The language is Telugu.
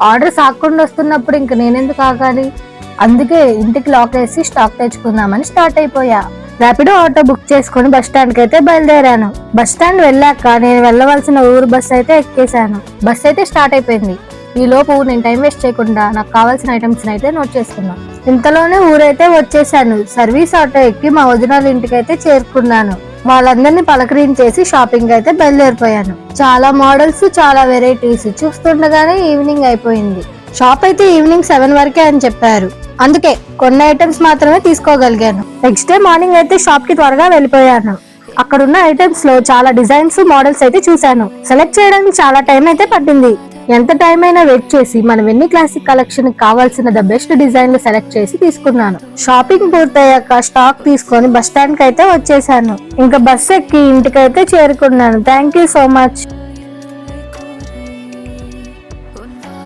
ఆర్డర్ సాకుండా వస్తున్నప్పుడు ఇంక నేనెందుకు ఆగాలి? అందుకే ఇంటికి లాక్ వేసి స్టాక్ తెచ్చుకుందామని స్టార్ట్ అయిపోయా. ర్యాపిడో ఆటో బుక్ చేసుకుని బస్ స్టాండ్ కి అయితే బయలుదేరాను. బస్ స్టాండ్ వెళ్ళాక నేను వెళ్ళవలసిన ఊరు బస్ అయితే ఎక్కేశాను. బస్ అయితే స్టార్ట్ అయిపోయింది. ఈ లోపు నేను టైం వేస్ట్ చేయకుండా నాకు కావాల్సిన ఐటమ్స్ అయితే నోట్ చేసుకున్నాను. ఇంతలోనే ఊరైతే వచ్చేసాను. సర్వీస్ ఆటో ఎక్కి మా వదినాల ఇంటికి అయితే చేరుకున్నాను. వాళ్ళందరినీ పలకరించేసి షాపింగ్ అయితే బయలుదేరిపోయాను. చాలా మోడల్స్, చాలా వెరైటీస్ చూస్తుండగానే ఈవినింగ్ అయిపోయింది. షాప్ అయితే ఈవినింగ్ 7 వరకే అని చెప్పారు. అందుకే కొన్ని ఐటమ్స్ మాత్రమే తీసుకోగలిగాను. నెక్స్ట్ డే మార్నింగ్ అయితే షాప్ కి త్వరగా వెళ్ళిపోయాను. అక్కడున్న ఐటమ్స్ లో చాలా డిజైన్స్, మోడల్స్ అయితే చూశాను. సెలెక్ట్ చేయడానికి చాలా టైం అయితే పట్టింది. ఎంత టైం అయినా వెయిట్ చేసి మనం ఎన్ని క్లాసిక్ కలెక్షన్ కావాల్సిన ద బెస్ట్ డిజైన్లు సెలెక్ట్ చేసి తీసుకున్నాను. షాపింగ్ పూర్తయ్యాక స్టాక్ తీసుకొని బస్ స్టాండ్ కి అయితే వచ్చేసాను. ఇంకా బస్ ఎక్కి ఇంటికైతే చేరుకున్నాను. Thank you so much.